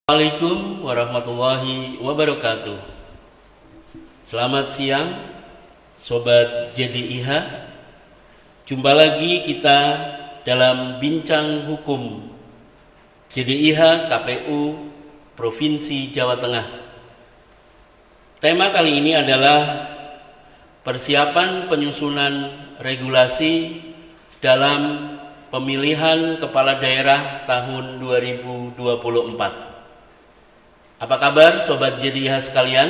Assalamualaikum warahmatullahi wabarakatuh. Selamat siang Sobat JDIH. Jumpa lagi kita dalam Bincang Hukum JDIH KPU Provinsi Jawa Tengah. Tema kali ini adalah persiapan penyusunan regulasi dalam pemilihan kepala daerah tahun 2024. Apa kabar Sobat JDIH sekalian?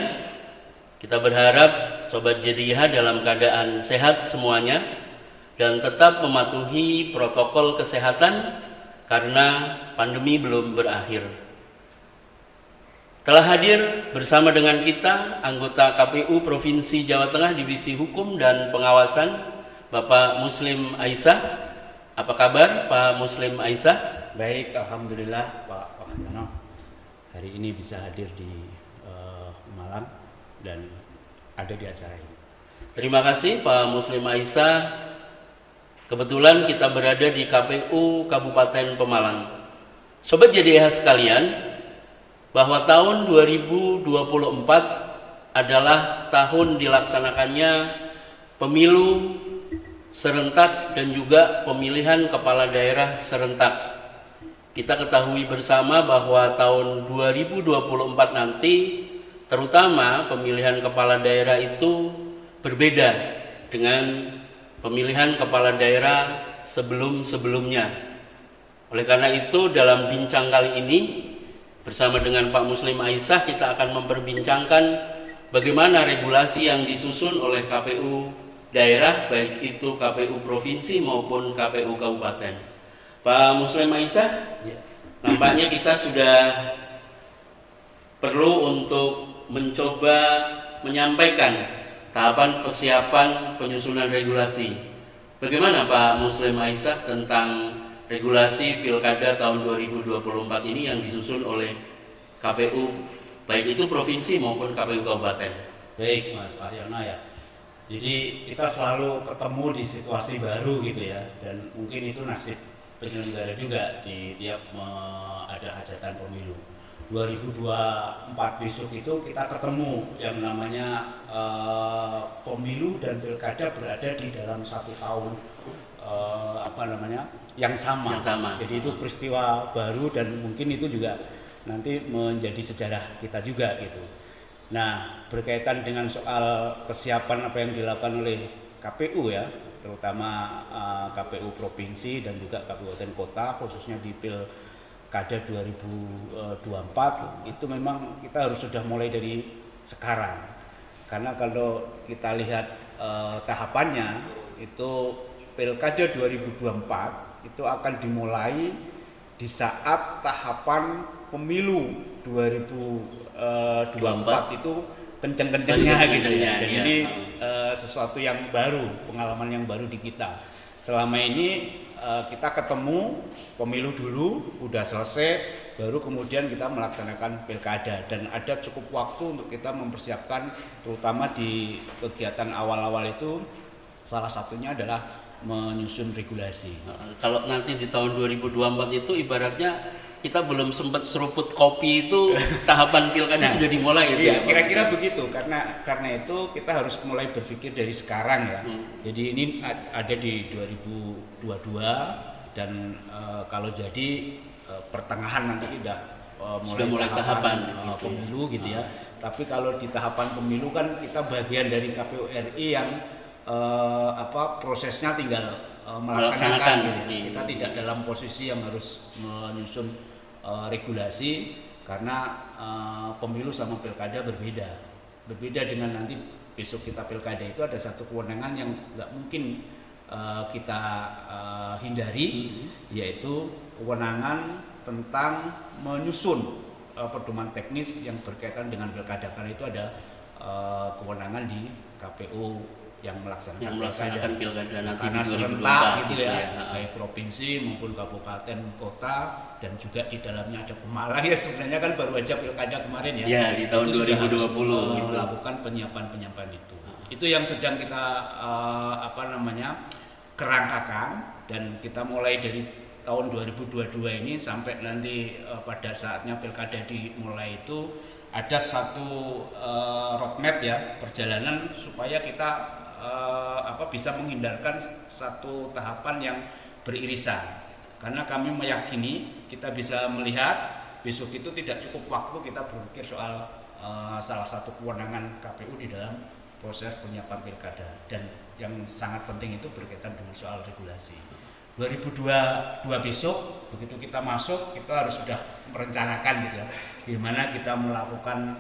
Kita berharap Sobat JDIH dalam keadaan sehat semuanya dan tetap mematuhi protokol kesehatan karena pandemi belum berakhir. Telah hadir bersama dengan kita anggota KPU Provinsi Jawa Tengah Divisi Hukum dan Pengawasan Bapak Muslim Aisyah. Apa kabar Pak Muslim Aisyah? Baik, alhamdulillah Pak Yono. Hari ini bisa hadir di Malang dan ada di acara ini. Terima kasih Pak Muslim Aisyah. Kebetulan kita berada di KPU Kabupaten Pemalang. Sobat JDIH sekalian, bahwa tahun 2024 adalah tahun dilaksanakannya pemilu serentak dan juga pemilihan kepala daerah serentak. Kita ketahui bersama bahwa tahun 2024 nanti terutama pemilihan kepala daerah itu berbeda dengan pemilihan kepala daerah sebelum-sebelumnya. Oleh karena itu dalam bincang kali ini bersama dengan Pak Muslim Aisyah kita akan memperbincangkan bagaimana regulasi yang disusun oleh KPU daerah baik itu KPU provinsi maupun KPU kabupaten. Pak Muslim Aisyah, nampaknya kita sudah perlu untuk mencoba menyampaikan tahapan persiapan penyusunan regulasi. Bagaimana Pak Muslim Aisyah tentang regulasi Pilkada tahun 2024 ini yang disusun oleh KPU, baik itu provinsi maupun KPU kabupaten? Baik Mas Yono ya. Jadi kita selalu ketemu di situasi baru gitu ya, dan mungkin itu nasib penyelenggara juga di tiap ada hajatan pemilu 2024 besok itu kita ketemu yang namanya pemilu dan pilkada berada di dalam satu tahun yang sama. Jadi itu peristiwa baru dan mungkin itu juga nanti menjadi sejarah kita juga gitu. Nah, berkaitan dengan soal kesiapan apa yang dilakukan oleh KPU ya, terutama KPU provinsi dan juga kabupaten kota khususnya di Pilkada 2024 itu memang kita harus sudah mulai dari sekarang. Karena kalau kita lihat tahapannya itu Pilkada 2024 itu akan dimulai di saat tahapan pemilu 2024 itu kenceng-kencengnya gitu ya. Dan ini sesuatu yang baru, pengalaman yang baru di kita. Selama ini kita ketemu pemilu dulu, udah selesai, baru kemudian kita melaksanakan pilkada dan ada cukup waktu untuk kita mempersiapkan, terutama di kegiatan awal-awal itu salah satunya adalah menyusun regulasi. Kalau nanti di tahun 2024 itu ibaratnya kita belum sempat seruput kopi itu tahapan pilkada sudah dimulai gitu ya. Kira-kira begitu karena itu kita harus mulai berpikir dari sekarang ya. Jadi ini ada di 2022 dan kalau jadi pertengahan nanti kita sudah mulai tahapan pemilu gitu ya. Tapi kalau di tahapan pemilu kan kita bagian dari KPU RI yang prosesnya tinggal melaksanakan gitu ya. Kita tidak dalam posisi yang harus menyusun regulasi karena pemilu sama pilkada berbeda dengan nanti besok kita pilkada itu ada satu kewenangan yang nggak mungkin kita hindari, yaitu kewenangan tentang menyusun pedoman teknis yang berkaitan dengan pilkada, karena itu ada kewenangan di KPU yang melaksanakan pilkada nanti karena serentak gitu ya, baik provinsi maupun kabupaten kota dan juga di dalamnya ada Pemalang ya, sebenarnya kan baru aja pilkada kemarin ya. Ya di tahun 2020 melakukan penyiapan itu. Itu yang sedang kita kerangkakan dan kita mulai dari tahun 2022 ini sampai nanti pada saatnya pilkada dimulai itu ada satu roadmap ya perjalanan supaya kita bisa menghindarkan satu tahapan yang beririsan, karena kami meyakini kita bisa melihat besok itu tidak cukup waktu kita berpikir soal salah satu kewenangan KPU di dalam proses penyiapan pilkada, dan yang sangat penting itu berkaitan dengan soal regulasi. 2022 besok begitu kita masuk, kita harus sudah merencanakan gitu ya, gimana kita melakukan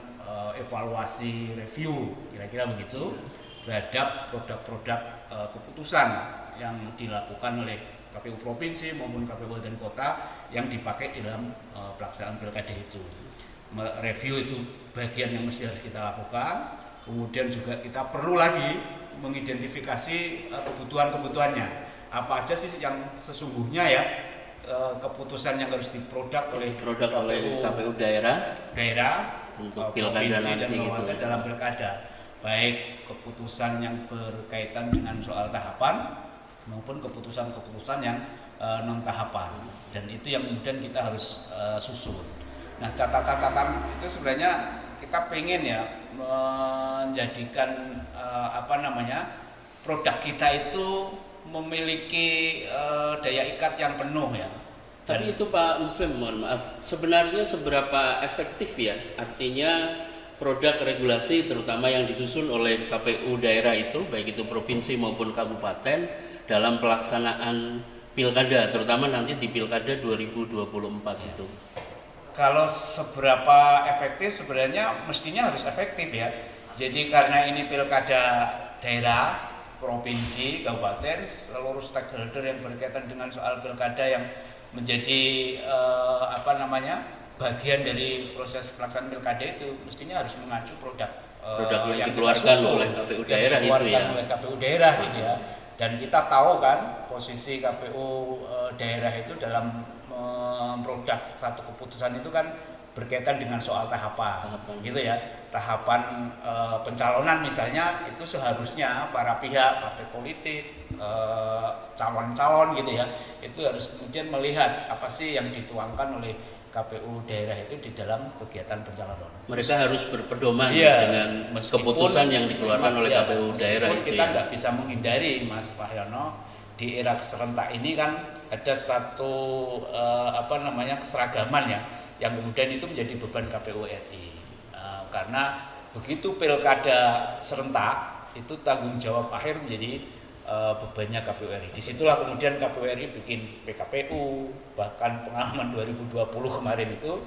evaluasi review kira-kira begitu terhadap produk-produk keputusan yang dilakukan oleh KPU provinsi maupun KPU kabupaten kota yang dipakai di dalam pelaksanaan pilkada itu. Review itu bagian yang mesti harus kita lakukan. Kemudian juga kita perlu lagi mengidentifikasi kebutuhan-kebutuhannya. Apa aja sih yang sesungguhnya ya keputusan yang harus diproduk oleh KPU daerah untuk pilkada nanti gitu dalam pilkada. Baik keputusan yang berkaitan dengan soal tahapan maupun keputusan-keputusan yang non tahapan, dan itu yang kemudian kita harus susun. Nah, catatan itu sebenarnya kita pengen ya menjadikan produk kita itu memiliki daya ikat yang penuh ya. Tapi itu Pak Muslim, mohon maaf, sebenarnya seberapa efektif ya artinya produk regulasi terutama yang disusun oleh KPU daerah itu, baik itu provinsi maupun kabupaten, dalam pelaksanaan pilkada, terutama nanti di pilkada 2024 itu? Kalau seberapa efektif sebenarnya mestinya harus efektif ya. Jadi karena ini pilkada daerah, provinsi, kabupaten, seluruh stakeholder yang berkaitan dengan soal pilkada yang menjadi bagian dari proses pelaksanaan pilkada itu mestinya harus mengacu produk yang dikeluarkan oleh KPU daerah itu ya. Oleh KPU daerah gitu ya. Dan kita tahu kan posisi KPU daerah itu dalam produk satu keputusan itu kan berkaitan dengan soal tahapan. Gitu ya. Tahapan pencalonan misalnya itu seharusnya para pihak, partai politik, calon-calon gitu ya, itu harus kemudian melihat apa sih yang dituangkan oleh KPU daerah itu di dalam kegiatan pencalonan. Mereka harus berpedoman dengan keputusan yang dikeluarkan oleh KPU daerah itu. Kita nggak bisa menghindari, Mas Wahyono, di era serentak ini kan ada satu keseragaman ya, yang kemudian itu menjadi beban KPU RI. Karena begitu pilkada serentak itu tanggung jawab akhir menjadi bebannya KPU RI. Disitulah kemudian KPU RI bikin PKPU, bahkan pengalaman 2020 kemarin itu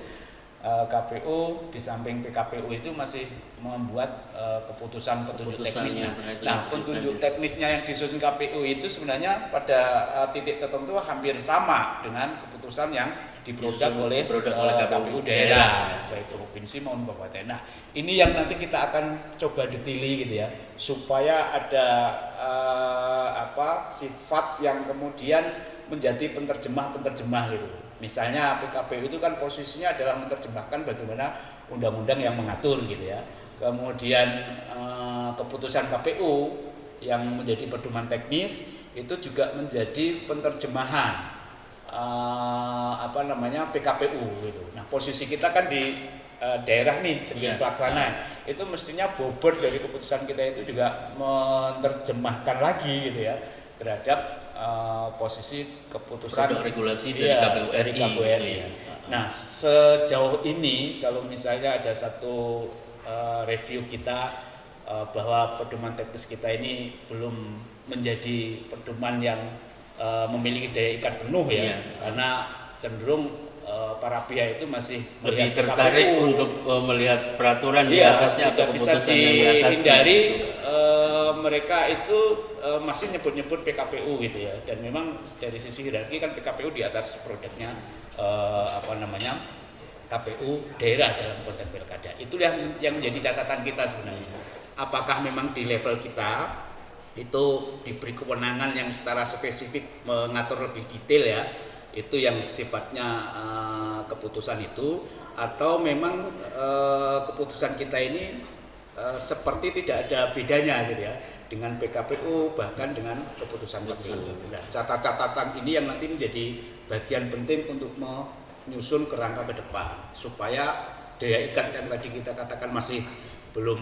KPU di samping PKPU itu masih membuat keputusan petunjuk teknisnya. Nah, petunjuk teknisnya yang disusun KPU itu sebenarnya pada titik tertentu hampir sama dengan keputusan yang diproduk oleh KPU daerah, baik provinsi maupun kabupaten. Nah, ini yang nanti kita akan coba detaili gitu ya, supaya ada sifat yang kemudian menjadi penerjemah gitu. Misalnya PKPU itu kan posisinya adalah menerjemahkan bagaimana undang-undang yang mengatur gitu ya. Kemudian keputusan KPU yang menjadi pedoman teknis itu juga menjadi penerjemahan PKPU gitu. Nah, posisi kita kan di daerah nih sebagai pelaksana, itu mestinya bobot dari keputusan kita itu juga menerjemahkan lagi gitu ya terhadap posisi keputusan produk regulasi dari KPU RI. Ya. Nah, sejauh ini kalau misalnya ada satu review kita bahwa pedoman teknis kita ini belum menjadi pedoman yang memiliki daya ikat penuh ya, karena cenderung para pihak itu masih lebih tertarik untuk melihat peraturan di atasnya atau keputusan yang di atasnya. Hindari mereka itu masih nyebut-nyebut PKPU gitu ya, dan memang dari sisi hierarki kan PKPU di atas produknya KPU daerah dalam konteks pilkada. Itu yang menjadi catatan kita sebenarnya. Apakah memang di level kita itu diberi kewenangan yang secara spesifik mengatur lebih detail ya, itu yang sifatnya keputusan itu, atau memang keputusan kita ini seperti tidak ada bedanya gitu ya dengan PKPU, bahkan dengan keputusan KPU. Nah, catatan ini yang nanti menjadi bagian penting untuk menyusun kerangka ke depan supaya daya ikat yang tadi kita katakan masih belum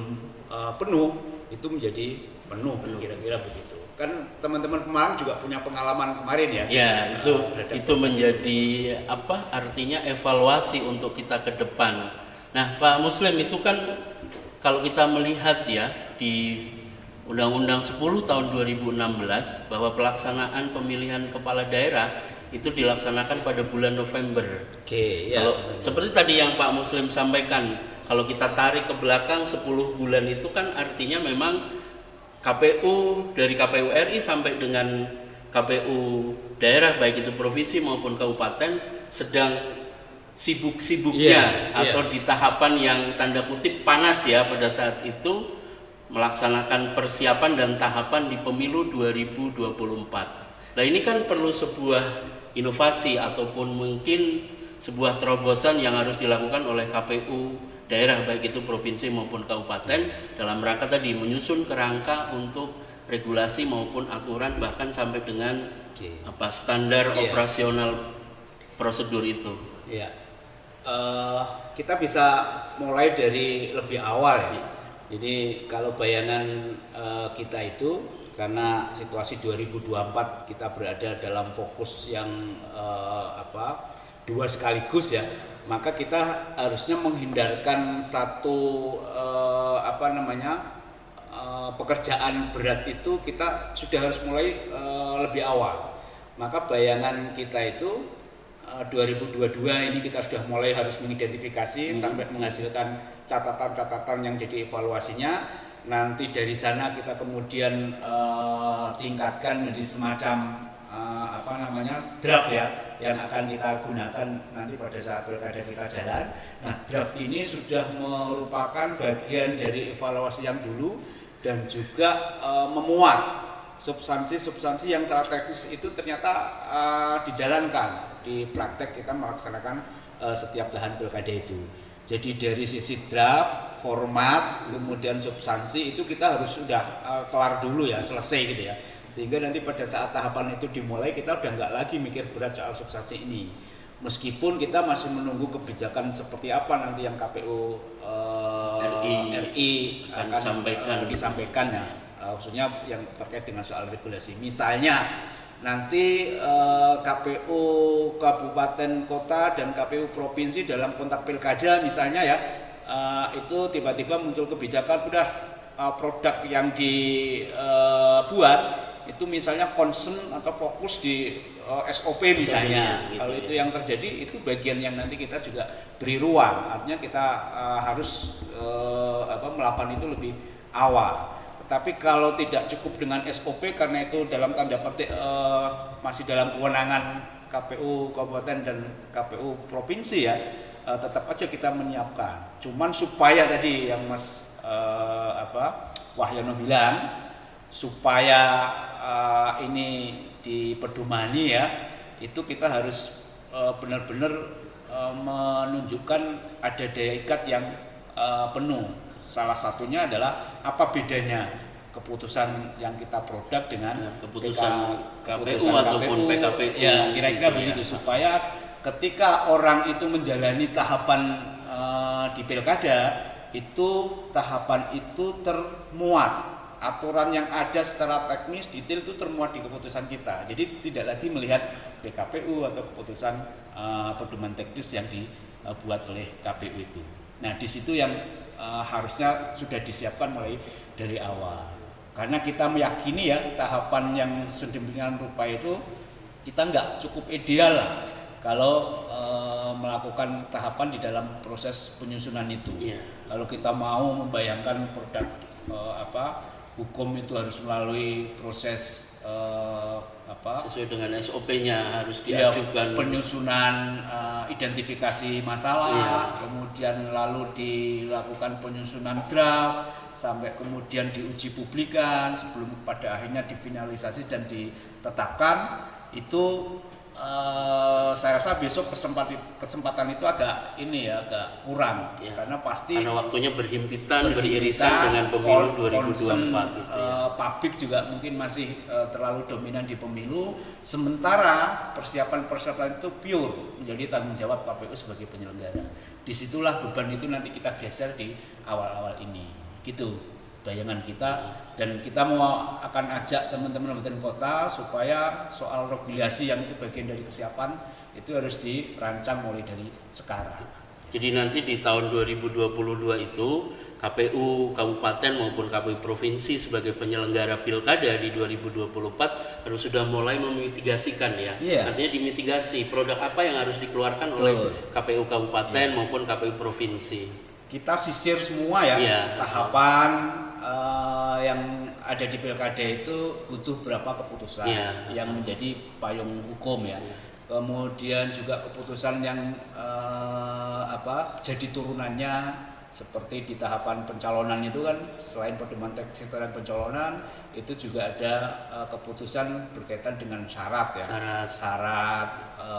penuh itu menjadi penuh, kira-kira begitu. Kan teman-teman Pemalang juga punya pengalaman kemarin ya. Ya, itu menjadi apa? Artinya evaluasi untuk kita ke depan. Nah, Pak Muslim, itu kan kalau kita melihat ya di Undang-Undang 10 tahun 2016 bahwa pelaksanaan pemilihan kepala daerah itu dilaksanakan pada bulan November. Oke, ya. Kalau seperti tadi yang Pak Muslim sampaikan, kalau kita tarik ke belakang 10 bulan itu kan artinya memang KPU dari KPU RI sampai dengan KPU daerah baik itu provinsi maupun kabupaten sedang sibuk-sibuknya atau di tahapan yang tanda kutip panas ya pada saat itu melaksanakan persiapan dan tahapan di pemilu 2024. Nah, ini kan perlu sebuah inovasi ataupun mungkin sebuah terobosan yang harus dilakukan oleh KPU daerah baik itu provinsi maupun kabupaten dalam rangka tadi menyusun kerangka untuk regulasi maupun aturan bahkan sampai dengan standar operasional prosedur itu. Iya. Kita bisa mulai dari lebih awal ya. Jadi kalau bayangan kita itu karena situasi 2024 kita berada dalam fokus yang dua sekaligus ya, maka kita harusnya menghindarkan satu pekerjaan berat itu kita sudah harus mulai lebih awal. Maka bayangan kita itu 2022 ini kita sudah mulai harus mengidentifikasi sampai menghasilkan catatan-catatan yang jadi evaluasinya. Nanti dari sana kita kemudian tingkatkan menjadi semacam draft ya yang akan kita gunakan nanti pada saat pilkada kita jalan. Nah, draft ini sudah merupakan bagian dari evaluasi yang dulu dan juga memuat substansi-substansi yang strategis itu ternyata dijalankan di praktek kita melaksanakan setiap tahapan pilkada itu. Jadi dari sisi draft, format, kemudian substansi itu kita harus sudah kelar dulu ya, selesai gitu ya. Sehingga nanti pada saat tahapan itu dimulai kita udah nggak lagi mikir berat soal substansi ini. Meskipun kita masih menunggu kebijakan seperti apa nanti yang KPU RI akan disampaikan ya, khususnya yang terkait dengan soal regulasi. Misalnya nanti KPU kabupaten kota dan KPU provinsi dalam konteks pilkada misalnya ya, itu tiba-tiba muncul kebijakan udah produk yang dibuat itu misalnya concern atau fokus di SOP misalnya. Kalau itu yang terjadi itu bagian yang nanti kita juga beri ruang. Artinya kita harus melakukan itu lebih awal. Tapi kalau tidak cukup dengan SOP karena itu dalam tanda petik masih dalam kewenangan KPU kabupaten dan KPU provinsi ya, tetap aja kita menyiapkan. Cuman supaya tadi yang Mas Wahyono bilang supaya ini dipedomani ya, itu kita harus benar-benar menunjukkan ada daya ikat yang penuh. Salah satunya adalah apa bedanya keputusan yang kita produk dengan keputusan KPU ataupun PKPU. Ya, kira-kira begitu ya. Supaya ketika orang itu menjalani tahapan di pilkada, itu tahapan itu termuat. Aturan yang ada secara teknis detail itu termuat di keputusan kita. Jadi tidak lagi melihat PKPU atau keputusan pedoman teknis yang dibuat oleh KPU itu. Nah, di situ yang harusnya sudah disiapkan mulai dari awal. Karena kita meyakini ya tahapan yang sedemikian rupa itu kita nggak cukup ideal lah kalau melakukan tahapan di dalam proses penyusunan itu. Yeah. Kalau kita mau membayangkan produk hukum itu harus melalui proses sesuai dengan SOP-nya harus diajukan penyusunan identifikasi masalah, kemudian lalu dilakukan penyusunan draft sampai kemudian diuji publikan sebelum pada akhirnya difinalisasi dan ditetapkan. Itu saya rasa besok kesempatan itu agak kurang karena pasti karena waktunya berhimpitan beririsan dengan pemilu 2024 itu publik juga mungkin masih terlalu dominan di pemilu, sementara persiapan itu pure menjadi tanggung jawab KPU sebagai penyelenggara. Disitulah beban itu nanti kita geser di awal-awal ini gitu bayangan kita, dan kita akan ajak teman-teman kabupaten kota supaya soal regulasi yang itu bagian dari kesiapan itu harus dirancang mulai dari sekarang. Jadi nanti di tahun 2022 itu KPU kabupaten maupun KPU provinsi sebagai penyelenggara pilkada di 2024 harus sudah mulai memitigasikan ya. Artinya dimitigasi produk apa yang harus dikeluarkan oleh KPU kabupaten maupun KPU provinsi. Kita sisir semua tahapan yang ada di pilkada itu butuh berapa keputusan yang menjadi payung hukum kemudian juga keputusan yang jadi turunannya seperti di tahapan pencalonan itu kan selain pedoman teknis dan pencalonan itu juga ada keputusan berkaitan dengan syarat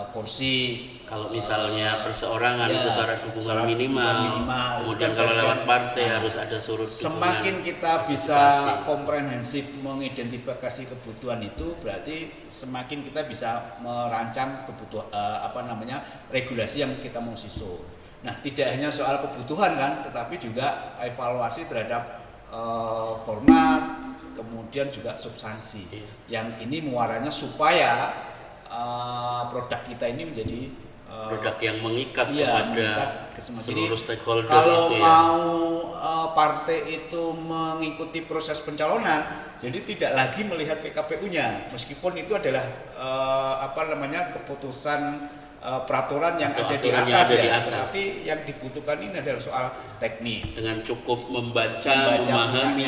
kursi. Kalau misalnya perseorangan itu syarat dukungan minimal. Kemudian kalau lewat partai harus ada surut dukungan. Semakin kita bisa komprehensif mengidentifikasi kebutuhan itu, berarti semakin kita bisa merancang regulasi yang kita mau susun. Nah, tidak hanya soal kebutuhan kan, tetapi juga evaluasi terhadap format, kemudian juga substansi. Yang ini muaranya supaya produk kita ini menjadi produk yang mengikat kepada seluruh stakeholder. Kalau mau partai itu mengikuti proses pencalonan, jadi tidak lagi melihat PKPU-nya, meskipun itu adalah keputusan peraturan yang ada di atas, tetapi yang dibutuhkan ini adalah soal teknis. Dengan cukup membaca memahami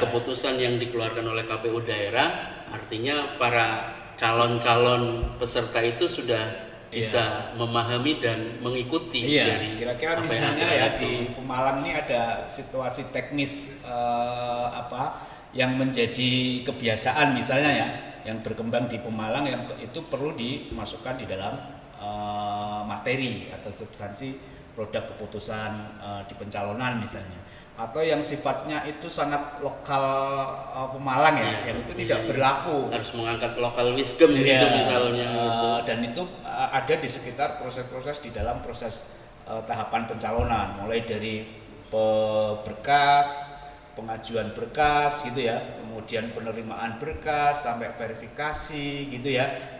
keputusan yang dikeluarkan oleh KPU daerah, artinya para calon-calon peserta itu sudah bisa memahami dan mengikuti dari kira-kira misalnya di Pemalang ini ada situasi teknis yang menjadi kebiasaan misalnya yang berkembang di Pemalang yang itu perlu dimasukkan di dalam materi atau substansi produk keputusan di pencalonan misalnya, atau yang sifatnya itu sangat lokal Pemalang yang itu tidak berlaku, harus mengangkat lokal wisdom gitu misalnya dan itu ada di sekitar proses-proses di dalam proses tahapan pencalonan, mulai dari berkas, pengajuan berkas gitu kemudian penerimaan berkas sampai verifikasi gitu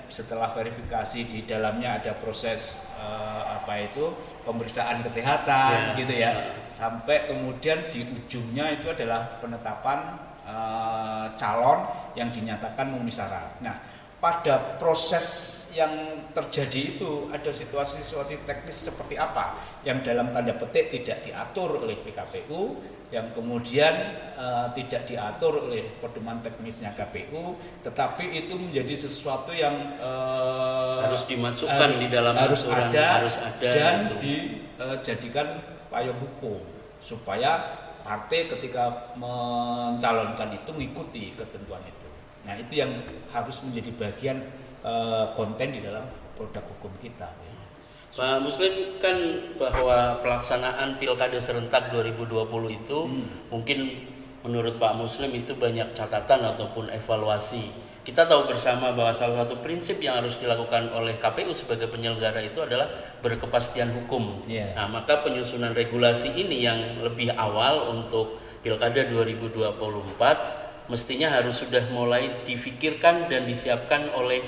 setelah verifikasi di dalamnya ada proses pemeriksaan kesehatan gitu sampai kemudian di ujungnya itu adalah penetapan calon yang dinyatakan memenuhi syarat. Nah, pada proses yang terjadi itu ada situasi teknis seperti apa yang dalam tanda petik tidak diatur oleh PKPU, yang kemudian tidak diatur oleh pedoman teknisnya KPU, tetapi itu menjadi sesuatu yang harus dimasukkan di dalam aturan, harus ada dan dijadikan payung hukum supaya partai ketika mencalonkan itu mengikuti ketentuan itu. Nah, itu yang harus menjadi bagian konten di dalam produk hukum kita. Pak Muslim, kan bahwa pelaksanaan Pilkada serentak 2020 itu mungkin menurut Pak Muslim itu banyak catatan ataupun evaluasi. Kita tahu bersama bahwa salah satu prinsip yang harus dilakukan oleh KPU sebagai penyelenggara itu adalah berkepastian hukum. Nah, maka penyusunan regulasi ini yang lebih awal untuk Pilkada 2024 mestinya harus sudah mulai difikirkan dan disiapkan oleh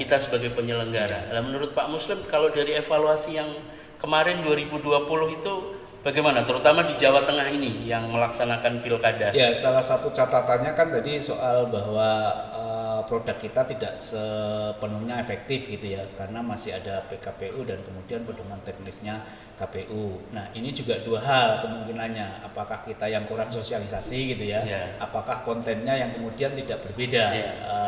kita sebagai penyelenggara. Nah, menurut Pak Muslim, kalau dari evaluasi yang kemarin 2020 itu bagaimana, terutama di Jawa Tengah ini yang melaksanakan pilkada? Ya, salah satu catatannya kan tadi soal bahwa produk kita tidak sepenuhnya efektif gitu karena masih ada PKPU dan kemudian pedoman teknisnya KPU. Nah, ini juga dua hal kemungkinannya, apakah kita yang kurang sosialisasi gitu apakah kontennya yang kemudian tidak berbeda.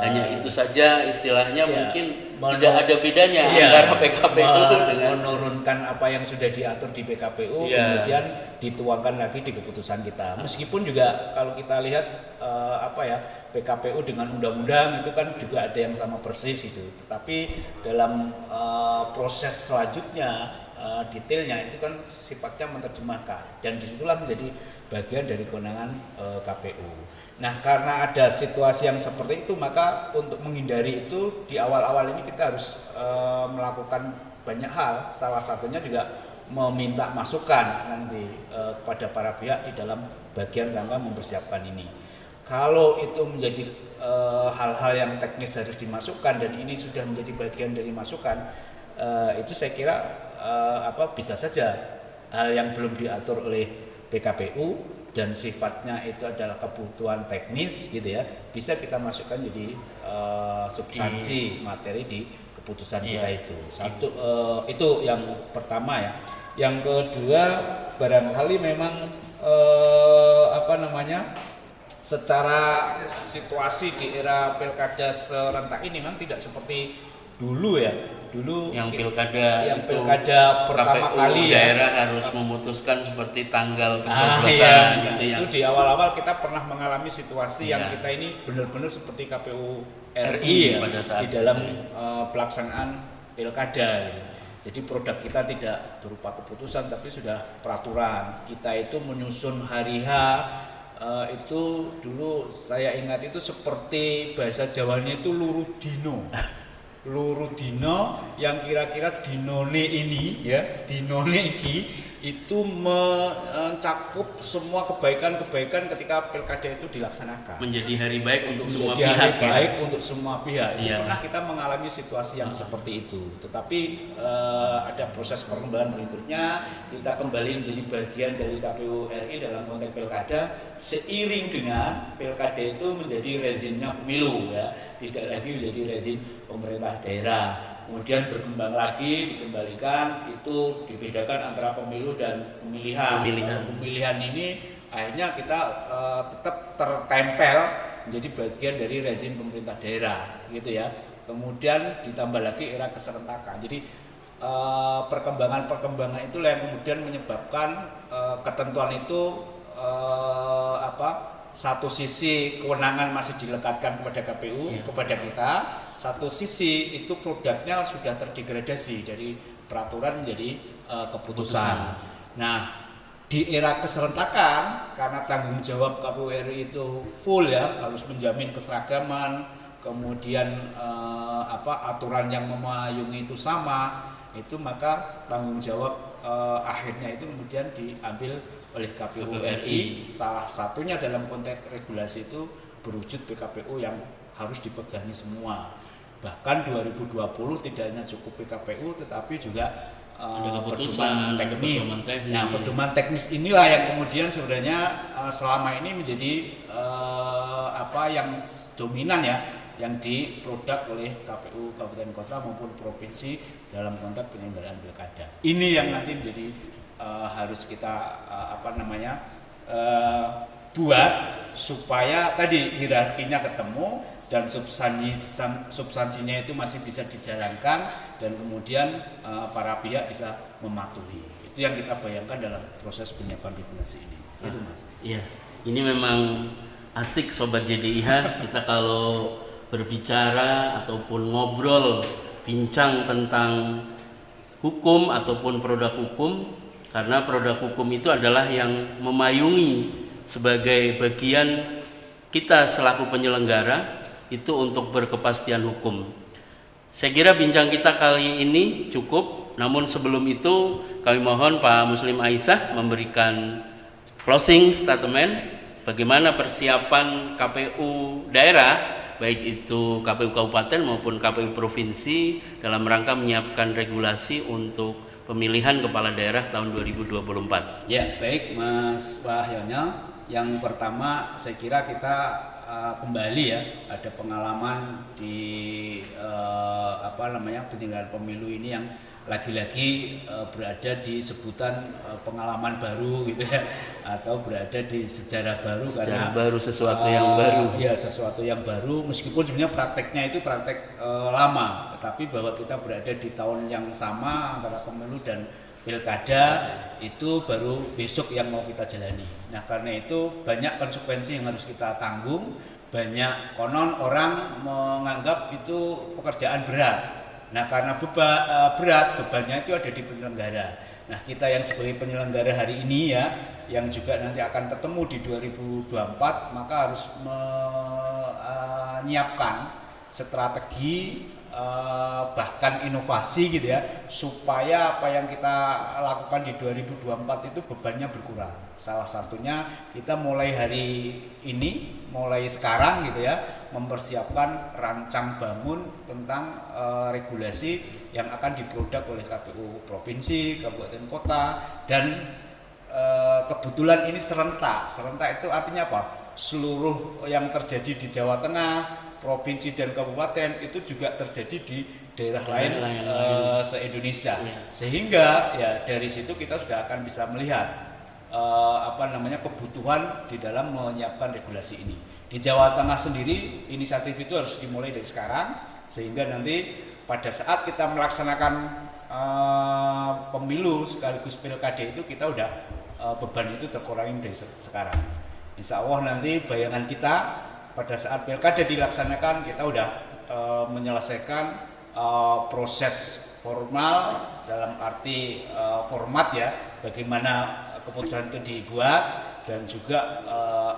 Hanya itu saja istilahnya mungkin tidak ada bedanya antara PKPU dengan menurunkan apa yang sudah diatur di PKPU kemudian dituangkan lagi di keputusan kita. Meskipun juga kalau kita lihat PKPU dengan undang-undang itu kan juga ada yang sama persis itu. Tetapi dalam proses selanjutnya detailnya itu kan sifatnya menerjemahkan dan disitulah menjadi bagian dari kewenangan KPU. Nah, karena ada situasi yang seperti itu, maka untuk menghindari itu di awal-awal ini kita harus melakukan banyak hal. Salah satunya juga meminta masukan nanti kepada para pihak di dalam bagian rangka mempersiapkan ini. Kalau itu menjadi hal-hal yang teknis harus dimasukkan dan ini sudah menjadi bagian dari masukan, itu saya kira bisa saja hal yang belum diatur oleh PKPU dan sifatnya itu adalah kebutuhan teknis gitu ya, bisa kita masukkan jadi substansi materi di keputusan kita itu. Satu itu yang pertama ya. Yang kedua barangkali memang secara situasi di era pilkada serentak ini memang tidak seperti dulu ya. Dulu yang pilkada pertama KPU kali daerah harus memutuskan seperti tanggal pencoblosan itu di awal-awal kita pernah mengalami situasi yang kita ini benar-benar seperti KPU RI pada saat di dalam pelaksanaan pilkada gitu. Jadi produk kita tidak berupa keputusan tapi sudah peraturan. Kita itu menyusun hari H itu dulu saya ingat itu seperti bahasa Jawanya itu luruh dino. Luruh dino yang kira-kira dinone ini ya, dinone iki itu mencakup semua kebaikan-kebaikan ketika pilkada itu dilaksanakan. Menjadi hari baik untuk semua pihak. Hari baik untuk semua pihak. Pernah kita mengalami situasi yang seperti itu. Tetapi ada proses perkembangan berikutnya, kita kembali menjadi bagian dari KPU RI dalam konteks pilkada seiring dengan pilkada itu menjadi rezimnya pemilu ya, tidak lagi menjadi rezim pemerintah daerah. Kemudian berkembang lagi, dikembalikan, itu dibedakan antara pemilu dan pemilihan. Pemilihan ini akhirnya kita tetap tertempel menjadi bagian dari rezim pemerintah daerah, gitu ya. Kemudian ditambah lagi era keserentakan. Jadi perkembangan-perkembangan itulah yang kemudian menyebabkan ketentuan itu satu sisi kewenangan masih dilekatkan kepada KPU, kepada kita. Satu sisi itu produknya sudah terdegradasi dari peraturan menjadi keputusan. Nah, di era keserentakan karena tanggung jawab KPU RI itu full ya, harus menjamin keseragaman, kemudian aturan yang memayungi itu sama, itu maka tanggung jawab akhirnya itu kemudian diambil oleh KPU RI. Salah satunya dalam konteks regulasi itu berwujud PKPU yang harus dipegangi semua. Bahkan 2020 tidak hanya cukup PKPU tetapi juga pedoman teknis. Nah, pedoman teknis inilah yang kemudian sebenarnya selama ini menjadi yang dominan ya, yang diproduk oleh KPU kabupaten kota maupun provinsi dalam konteks penyelenggaraan pilkada. Ini yang nanti menjadi harus kita buat supaya tadi hierarkinya ketemu dan substansinya itu masih bisa dijalankan dan kemudian para pihak bisa mematuhi. Itu yang kita bayangkan dalam proses penyiapan regulasi ini. Itu Mas. Iya, ini memang asik Sobat JDIH kita kalau berbicara ataupun ngobrol bincang tentang hukum ataupun produk hukum, karena produk hukum itu adalah yang memayungi sebagai bagian kita selaku penyelenggara itu untuk berkepastian hukum. Saya kira bincang kita kali ini cukup, namun sebelum itu kami mohon Pak Muslim Aisyah memberikan closing statement bagaimana persiapan KPU daerah baik itu KPU kabupaten maupun KPU provinsi dalam rangka menyiapkan regulasi untuk pemilihan kepala daerah tahun 2024. Ya, baik Mas Wahyonyo. Yang pertama saya kira kita kembali ya, ada pengalaman di penyelenggaraan pemilu ini yang lagi-lagi berada di sebutan pengalaman baru gitu ya, atau berada di sejarah baru karena baru sesuatu yang baru. Ya, sesuatu yang baru meskipun sebenarnya prakteknya itu praktek lama, tetapi bahwa kita berada di tahun yang sama antara pemilu dan pilkada itu baru besok yang mau kita jalani. Nah, karena itu banyak konsekuensi yang harus kita tanggung. Banyak konon orang menganggap itu pekerjaan berat. Nah, karena berat, bebannya itu ada di penyelenggara. Nah, kita yang sebagai penyelenggara hari ini ya, yang juga nanti akan ketemu di 2024, maka harus menyiapkan strategi bahkan inovasi gitu ya, supaya apa yang kita lakukan di 2024 itu bebannya berkurang. Salah satunya kita mulai hari ini, mulai sekarang gitu ya, mempersiapkan rancang bangun tentang regulasi yang akan diproduk oleh KPU provinsi, kabupaten kota, dan kebetulan ini serentak. Serentak itu artinya apa? Seluruh yang terjadi di Jawa Tengah, provinsi dan kabupaten itu juga terjadi di daerah lain se-Indonesia. Sehingga ya dari situ kita sudah akan bisa melihat kebutuhan di dalam menyiapkan regulasi ini. Di Jawa Tengah sendiri inisiatif itu harus dimulai dari sekarang, sehingga nanti pada saat kita melaksanakan pemilu sekaligus pilkada itu kita udah beban itu terkurangi dari sekarang. Insya Allah nanti bayangan kita pada saat pilkada dilaksanakan kita udah menyelesaikan proses formal dalam arti format ya, bagaimana keputusan itu dibuat, dan juga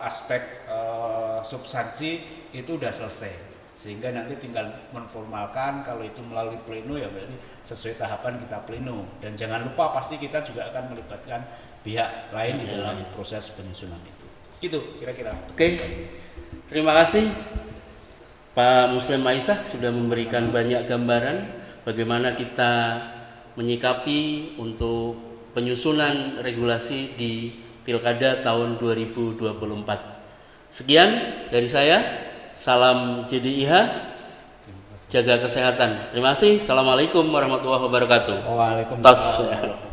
aspek substansi itu udah selesai, sehingga nanti tinggal menformalkan. Kalau itu melalui pleno ya berarti sesuai tahapan kita pleno, dan jangan lupa pasti kita juga akan melibatkan pihak lain di dalam proses penyusunan itu. Gitu kira-kira. Oke. Terima kasih Pak Muslim Aisyah sudah memberikan banyak gambaran bagaimana kita menyikapi untuk penyusunan regulasi di Pilkada tahun 2024. Sekian dari saya. Salam JDIH. Jaga kesehatan. Terima kasih. Assalamualaikum warahmatullahi wabarakatuh. Waalaikumsalam.